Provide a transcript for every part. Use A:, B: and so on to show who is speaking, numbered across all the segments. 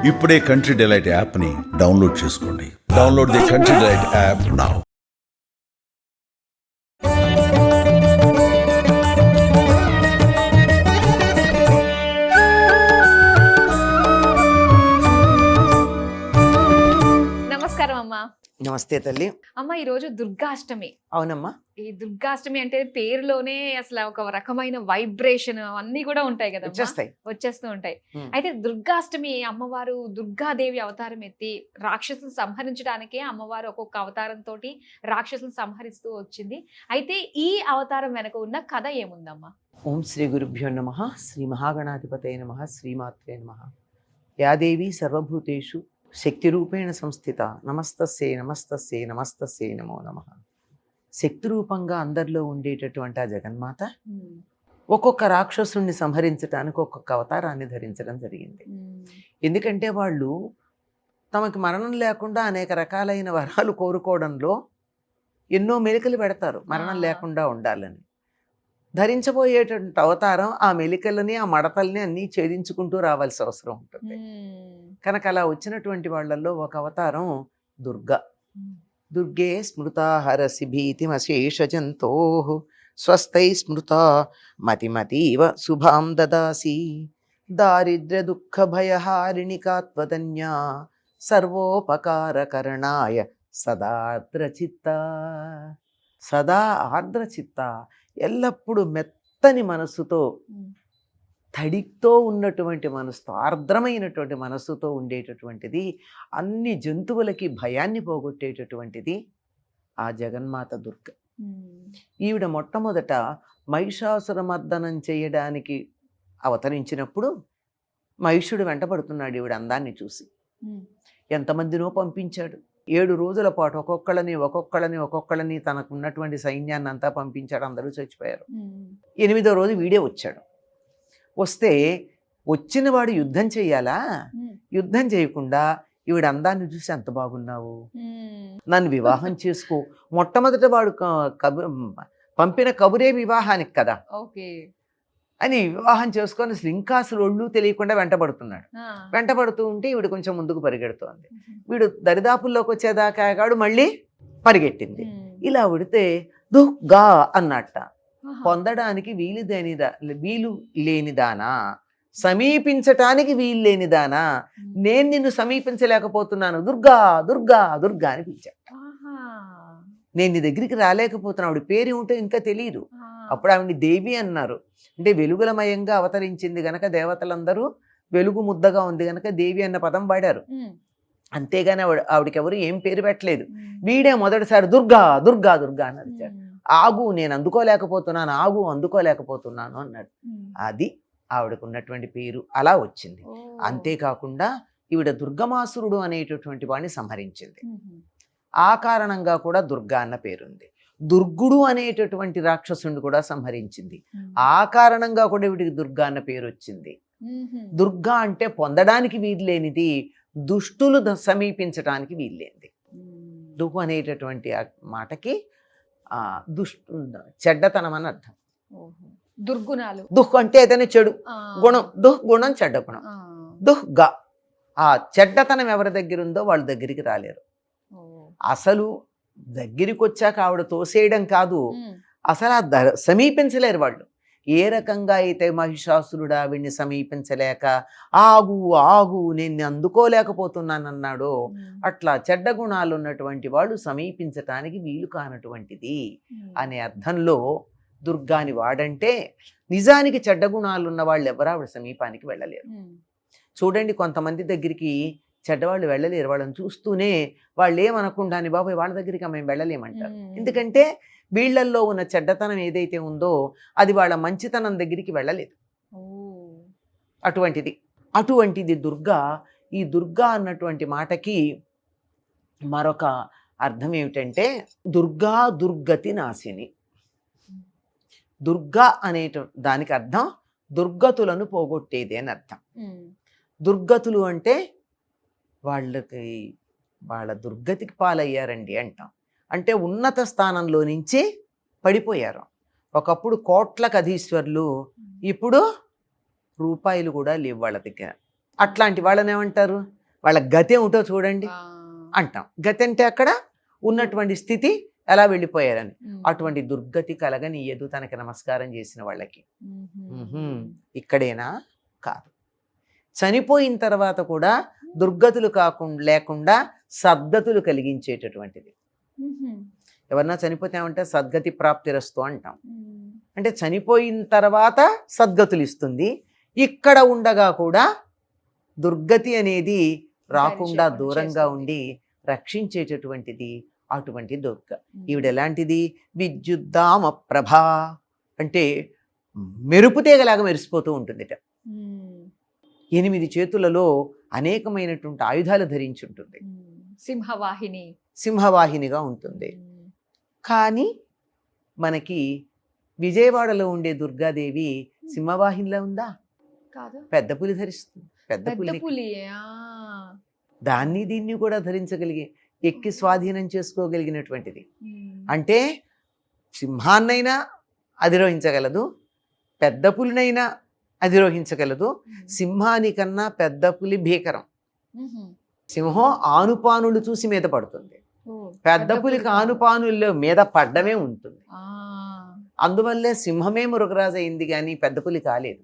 A: ఇప్పుడే country delight యాప్ని download చేసుకోండి. Download the country delight app now.
B: నమస్కారం అమ్మా.
C: నమస్తే తల్లి.
B: అమ్మ, ఈరోజు దుర్గాష్టమి.
C: అవునమ్మా.
B: ఈ దుర్గాష్టమి అంటే పేరులోనే అసలు ఒక రకమైన వైబ్రేషన్ అన్ని కూడా ఉంటాయి కదా, వచ్చేస్తూ ఉంటాయి. అయితే దుర్గాష్టమి అమ్మవారు దుర్గాదేవి అవతారం ఎత్తి రాక్షసులు సంహరించడానికే అమ్మవారు ఒక్కొక్క అవతారంతో రాక్షసులు సంహరిస్తూ వచ్చింది. అయితే ఈ అవతారం వెనక ఉన్న కథ ఏముందమ్మా?
C: ఓం శ్రీ గురుభ్యో నమః. శ్రీ మహాగణాధిపతయ నమః. శ్రీమాత్రే నమః. యాదేవి సర్వభూతేషు శక్తి రూపేణ సంస్థిత. నమస్తస్యై నమస్తస్యై నమస్తస్యై నమో నమః. శక్తి రూపంగా అందరిలో ఉండేటటువంటి ఆ జగన్మాత ఒక్కొక్క రాక్షసుని సంహరించడానికి ఒక్కొక్క అవతారాన్ని ధరించడం జరిగింది. ఎందుకంటే వాళ్ళు తమకి మరణం లేకుండా అనేక రకాలైన వరాలు కోరుకోవడంలో ఎన్నో మెలికలు పెడతారు మరణం లేకుండా ఉండాలని. ధరించబోయేటువంటి అవతారం ఆ మెలికలని ఆ మడతల్ని అన్నీ ఛేదించుకుంటూ రావాల్సి అవసరం ఉంటుంది. కనుక అలా వచ్చినటువంటి వాళ్ళల్లో ఒక అవతారం దుర్గా. దుర్గే స్మృతా హరసి భీతిమశేష జంతో స్వస్థై స్మృత మతిమతీవ శుభాం దదాసి దారిద్ర్య దుఃఖ భయహారిణి కాత్వదన్యా సర్వోపకారకరణాయ సదార్ద్రచిత్త. సదా ఆర్ద్రచిత్త, ఎల్లప్పుడూ మెత్తని మనస్సుతో, తడితో ఉన్నటువంటి మనసుతో, ఆర్ద్రమైనటువంటి మనస్సుతో ఉండేటటువంటిది, అన్ని జంతువులకి భయాన్ని పోగొట్టేటటువంటిది ఆ జగన్మాత దుర్గ. ఈవిడ మొట్టమొదట మహిషాసురమర్దనం చేయడానికి అవతరించినప్పుడు మహిషుడు వెంటబడుతున్నాడు ఈవిడ అందాన్ని చూసి. ఎంతమందినో పంపించాడు. 7 రోజుల పాటు ఒక్కొక్కళ్ళని తనకున్నటువంటి సైన్యాన్ని అంతా పంపించాడు. అందరూ చచ్చిపోయారు. 8వ రోజు వీడే వచ్చాడు. వస్తే వచ్చిన వాడు యుద్ధం చెయ్యాలా? యుద్ధం చేయకుండా ఈవిడ అందాన్ని చూసి ఎంత బాగున్నావు, నన్ను వివాహం చేసుకో. మొట్టమొదట వాడు పంపిన కబురే వివాహానికి కదా అని వివాహం చేసుకొని అసలు ఒళ్ళు తెలియకుండా వెంటబడుతున్నాడు. వెంటబడుతూ ఉంటే ఈవిడ కొంచెం ముందుకు పరిగెడుతోంది. వీడు దరిదాపుల్లోకి వచ్చేదాకాడు మళ్ళీ పరిగెట్టింది. ఇలా ఉడితే దుర్గా అన్నట్ట. పొందడానికి వీలు లేనిదానా, సమీపించటానికి వీలు లేనిదానా, నేను నిన్ను సమీపించలేకపోతున్నాను, దుర్గా దుర్గా దుర్గా అని పిలిచాడు. నేను నీ దగ్గరికి రాలేకపోతున్నా. ఆవిడ పేరు ఏమిటో ఇంకా తెలియదు. అప్పుడు ఆవిడ్ని దేవి అన్నారు. అంటే వెలుగులమయంగా అవతరించింది గనక దేవతలందరూ వెలుగు ముద్దగా ఉంది గనక దేవి అన్న పదం వాడారు. అంతేగాని ఆవిడకి ఎవరు ఏం పేరు పెట్టలేదు. వీడే మొదటిసారి దుర్గా దుర్గా దుర్గా అని అరిచాడు. ఆగు, నేను అందుకోలేకపోతున్నాను, ఆగు అందుకోలేకపోతున్నాను అన్నాడు. అది ఆవిడకు ఉన్నటువంటి పేరు అలా వచ్చింది. అంతేకాకుండా ఈవిడ దుర్గమాసురుడు అనేటటువంటి వాడిని సంహరించింది. ఆ కారణంగా కూడా దుర్గా అన్న పేరుంది. దుర్గుడు అనేటటువంటి రాక్షసుని కూడా సంహరించింది. ఆ కారణంగా కూడా వీడికి దుర్గా అన్న పేరు వచ్చింది. దుర్గా అంటే పొందడానికి వీల్లేనిది, దుష్టులు సమీపించడానికి వీల్లేనిది. దుఃఖు అనేటటువంటి మాటకి చెడ్డతనం అని అర్థం.
B: దుర్గుణాలు.
C: దుఃఖు అంటే ఏదైనా చెడు గుణం, దుఃగుణం చెడ్డ గుణం. దుఃగా, ఆ చెడ్డతనం ఎవరి దగ్గర ఉందో వాళ్ళ దగ్గరికి రాలేరు. అసలు దగ్గరికి వచ్చాక ఆవిడ తోసేయడం కాదు, అసలు సమీపించలేరు వాళ్ళు. ఏ రకంగా అయితే మహిషాసురుడు ఆవిడ్ని సమీపించలేక ఆగు ఆగు నేను అందుకోలేకపోతున్నానన్నాడో, అట్లా చెడ్డ గుణాలు ఉన్నటువంటి వాళ్ళు సమీపించటానికి వీలు కానటువంటిది అనే అర్థంలో దుర్గాని వాడంటే, నిజానికి చెడ్డ గుణాలు ఉన్న వాళ్ళు ఎవరు ఆవిడ సమీపానికి వెళ్ళలేరు. చూడండి, కొంతమంది దగ్గరికి చెడ్డవాళ్ళు వెళ్ళలేరు. వాళ్ళని చూస్తూనే వాళ్ళు ఏమనకుండాని బాబాయ్ వాళ్ళ దగ్గరికి మేము వెళ్ళలేమంటారు. ఎందుకంటే వీళ్ళల్లో ఉన్న చెడ్డతనం ఏదైతే ఉందో అది వాళ్ళ మంచితనం దగ్గరికి వెళ్ళలేదు. అటువంటిది దుర్గా. ఈ దుర్గా అన్నటువంటి మాటకి మరొక అర్థం ఏమిటంటే దుర్గా దుర్గతి నాశిని. దుర్గా అనే దానికి అర్థం దుర్గతులను పోగొట్టేది అని అర్థం. దుర్గతులు అంటే వాళ్ళ దుర్గతికి పాలయ్యారండి అంటాం. అంటే ఉన్నత స్థానంలో నుంచి పడిపోయారు. ఒకప్పుడు కోట్లకు అధీశ్వరులు, ఇప్పుడు రూపాయలు కూడా లేవు వాళ్ళ దగ్గర. అట్లాంటి వాళ్ళని ఏమంటారు, వాళ్ళ గతి ఏమిటో చూడండి అంటాం. గతి అంటే అక్కడ ఉన్నటువంటి స్థితి ఎలా వెళ్ళిపోయారని. అటువంటి దుర్గతి కలగనీయదు తనకి నమస్కారం చేసిన వాళ్ళకి. ఇక్కడేనా? కాదు. చనిపోయిన తర్వాత కూడా దుర్గతులు లేకుండా సద్గతులు కలిగించేటటువంటిది. ఎవరన్నా చనిపోతే ఏమంటే సద్గతి ప్రాప్తిరస్తు అంటాం. అంటే చనిపోయిన తర్వాత సద్గతులు ఇస్తుంది. ఇక్కడ ఉండగా కూడా దుర్గతి అనేది రాకుండా దూరంగా ఉండి రక్షించేటటువంటిది అటువంటి దుర్గ. ఈవిడ ఎలాంటిది? విద్యుద్ధామ ప్రభా అంటే మెరుపుతీగలాగా మెరిసిపోతూ ఉంటుందిట. 8 చేతులలో అనేకమైనటువంటి ఆయుధాలు ధరించి ఉంటుంది. సింహవాహినిగా ఉంటుంది. కానీ మనకి విజయవాడలో ఉండే దుర్గాదేవి సింహవాహినిలో ఉందా? పెద్ద పులి ధరిస్తుంది. పెద్ద పులి దాన్ని దీన్ని కూడా ధరించగలిగే, ఎక్కి స్వాధీనం చేసుకోగలిగినటువంటిది. అంటే సింహాన్నైనా అధిరోహించగలదు, పెద్ద పులినైనా అధిరోహించగలదు. సింహానికన్నా పెద్ద పులి భీకరం. సింహం ఆనుపానులు చూసి మీద పడుతుంది, పెద్ద పులికి ఆనుపానుల్లో మీద పడ్డమే ఉంటుంది. అందువల్లే సింహమే మృగరాజు అయింది కానీ పెద్ద పులి కాలేదు.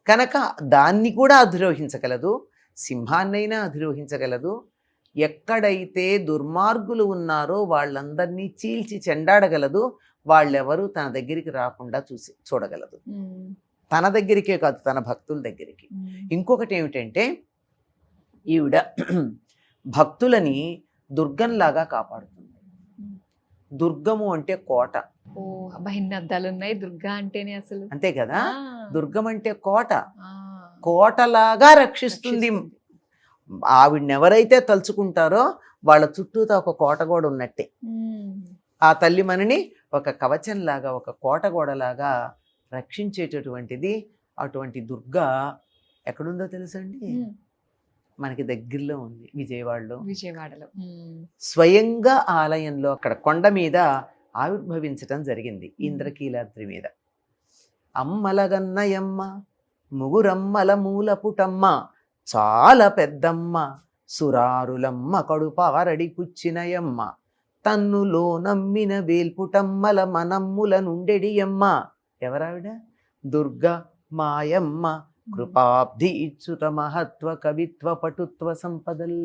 C: కనుక దాన్ని కూడా అధిరోహించగలదు, సింహాన్నైనా అధిరోహించగలదు. ఎక్కడైతే దుర్మార్గులు ఉన్నారో వాళ్ళందరినీ చీల్చి చెండాడగలదు. వాళ్ళెవరూ తన దగ్గరికి రాకుండా చూడగలదు. తన దగ్గరికే కాదు, తన భక్తుల దగ్గరికి. ఇంకొకటి ఏమిటంటే ఈవిడ భక్తులని దుర్గంలాగా కాపాడుతుంది. దుర్గము అంటే కోట.
B: అర్థాలు ఉన్నాయి దుర్గా అంటేనే అసలు.
C: అంతే కదా, దుర్గం అంటే కోట. కోటలాగా రక్షిస్తుంది. ఆవిడని ఎవరైతే తలుచుకుంటారో వాళ్ళ చుట్టూతో ఒక కోట కూడా ఉన్నట్టే. ఆ తల్లి మనని ఒక కవచంలాగా, ఒక కోట గోడలాగా రక్షించేటటువంటిది. అటువంటి దుర్గా ఎక్కడుందో తెలుసండి? మనకి దగ్గరలో ఉంది, విజయవాడలో. స్వయంగా ఆలయంలో అక్కడ కొండ మీద ఆవిర్భవించటం జరిగింది, ఇంద్రకీలాద్రి మీద. అమ్మలగన్నయమ్మ ముగురమ్మల మూలపుటమ్మ చాలా పెద్దమ్మ సురారులమ్మ కడుపారడి పుచ్చినయమ్మ తన్నులో నమ్మిన వేల్పుటమ్మల మనమ్ముల నుండెడియమ్మ. ఎవరావిడ? దుర్గా మాయమ్మ కృపాబ్ధి ఇచ్చుత మహత్వ కవిత్వ పటుత్వ సంపదల్.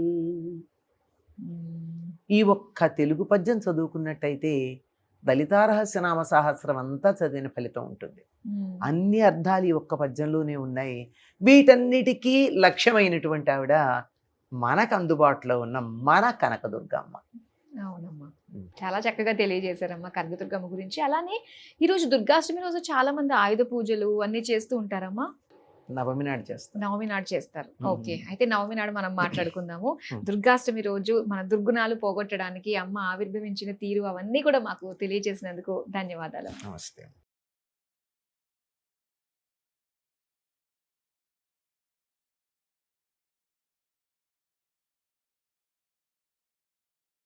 C: ఈ ఒక్క తెలుగు పద్యం చదువుకున్నట్టయితే లలితారహస్యనామ సహస్రం అంతా చదివిన ఫలితం ఉంటుంది. అన్ని అర్థాలు ఈ ఒక్క పద్యంలోనే ఉన్నాయి. వీటన్నిటికీ లక్ష్యమైనటువంటి ఆవిడ మనకు అందుబాటులో ఉన్న మన కనకదుర్గమ్మ.
B: అవునమ్మా, చాలా చక్కగా తెలియజేశారమ్మా కనకదుర్గమ్మ గురించి. అలానే ఈరోజు దుర్గాష్టమి రోజు చాలా మంది ఆయుధ పూజలు అన్ని చేస్తూ ఉంటారమ్మా.
C: నవమి నాడు
B: చేస్తారు. ఓకే, అయితే నవమి నాడు మనం మాట్లాడుకుందాము. దుర్గాష్టమి రోజు మన దుర్గుణాలు పోగొట్టడానికి అమ్మ ఆవిర్భవించిన తీరు అవన్నీ కూడా మాకు తెలియజేసినందుకు ధన్యవాదాలు.
C: నమస్తే.